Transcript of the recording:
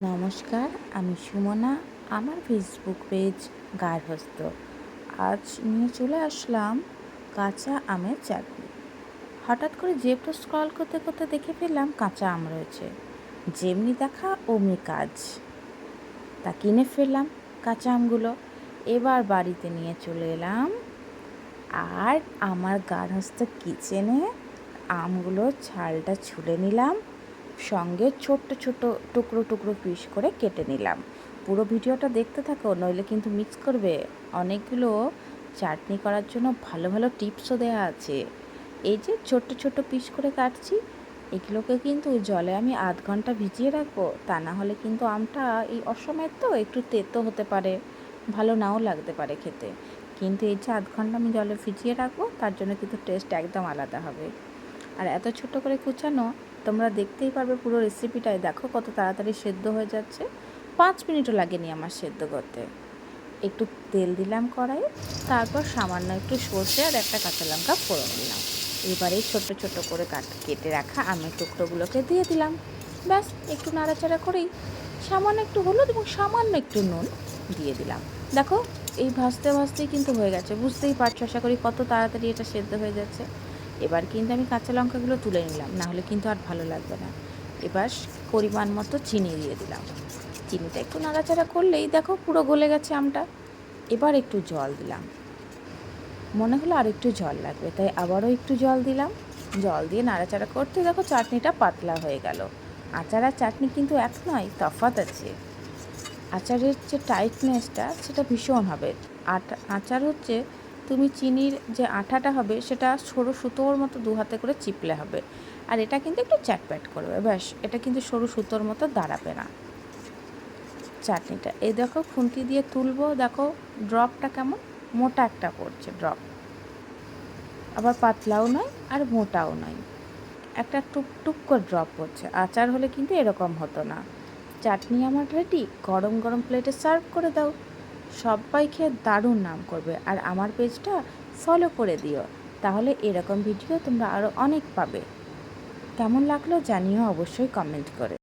নমস্কার, আমি সুমনা। আমার ফেসবুক পেজ গার্হস্থ্য। আজ নিয়ে চলে আসলাম কাঁচা আমের চাটনি। হঠাৎ করে একটু স্ক্রল করতে করতে দেখে ফেললাম কাঁচা আম রয়েছে। যেমনি দেখা অমনি কাজ, তা কিনে ফেললাম কাঁচা আমগুলো। এবার বাড়িতে নিয়ে চলে এলাম, আর আমার গার্হস্থ্য কিচেনে আমগুলো ছালটা ছুলে নিলাম, সঙ্গে ছোট্ট ছোট টুকরো টুকরো পিস করে কেটে নিলাম। পুরো ভিডিওটা দেখতে থাকো, নইলে কিন্তু মিক্স করবে। অনেকগুলো চাটনি করার জন্য ভালো ভালো টিপসও দেওয়া আছে। এই যে ছোট্ট ছোট্ট পিস করে কাটছি, এগুলোকে কিন্তু জলে আমি আধ ঘন্টা ভিজিয়ে রাখবো। তা না হলে কিন্তু আমটা এই অসময়ের তো একটু তেতো হতে পারে, ভালো নাও লাগতে পারে খেতে। কিন্তু এই যে আধ ঘন্টা আমি জলে ভিজিয়ে রাখবো, তার জন্য কিন্তু টেস্ট একদম আলাদা হবে। আর এত ছোট করে কুচানো, তোমরা দেখতেই পারবে পুরো রেসিপিটাই। দেখো কত তাড়াতাড়ি সেদ্ধ হয়ে যাচ্ছে। 5 মিনিটও লাগেনি আমার সেদ্ধ করতে। একটু তেল দিলাম কড়াইয়ে, তারপর সামান্য একটু সর্ষে আর একটা কাঁচা লঙ্কা ফোড়ন দিলাম। এবারে ছোট্ট ছোট্ট করে কেটে রাখা আমের টুকরোগুলোকে দিয়ে দিলাম। ব্যাস একটু নাড়াচাড়া করেই সামান্য একটু হলুদ এবং সামান্য একটু নুন দিয়ে দিলাম। দেখো এই ভাজতে ভাজতেই কিন্তু হয়ে গেছে, বুঝতেই পারছো আশা করি কত তাড়াতাড়ি এটা সেদ্ধ হয়ে যাচ্ছে। এবার কিন্তু আমি কাঁচা লঙ্কাগুলো তুলে নিলাম, না হলে কিন্তু আর ভালো লাগবে না। এবার পরিমাণ মতো চিনি দিয়ে দিলাম। চিনিটা একটু নাড়াচাড়া করলেই দেখো পুরো গলে গেছে আমটা। এবার একটু জল দিলাম, মনে হলো আর একটু জল লাগবে, তাই আবারও একটু জল দিলাম। জল দিয়ে নাড়াচাড়া করতে দেখো চাটনিটা পাতলা হয়ে গেল। আচার আর চাটনি কিন্তু এক নয়, তফাৎ আছে। আচারের যে টাইটনেসটা সেটা ভীষণ হবে। আচার হচ্ছে তুমি চিনির যে আঠাটা হবে সেটা সরু সুতোর মতো দু হাতে করে চিপলে হবে, আর এটা কিন্তু একটু চ্যাটপ্যাট করবে। ব্যাস, এটা কিন্তু সরু সুতোর মতো দাঁড়াবে না চাটনিটা। এই দেখো খুন্তি দিয়ে তুলবো, দেখো ড্রপটা কেমন মোটা একটা পড়ছে ড্রপ, আবার পাতলাও নয় আর মোটাও নয়, একটা টুকটুক করে ড্রপ হচ্ছে। আচার হলে কিন্তু এরকম হতো না। চাটনি আমার রেডি, গরম গরম প্লেটে সার্ভ করে দাও। সবাই খেয়ে দারুণ নাম করবে। আর আমার পেজটা ফলো করে দিও, তাহলে এরকম ভিডিও তোমরা আরও অনেক পাবে। কেমন লাগলো জানিও অবশ্যই কমেন্ট করে।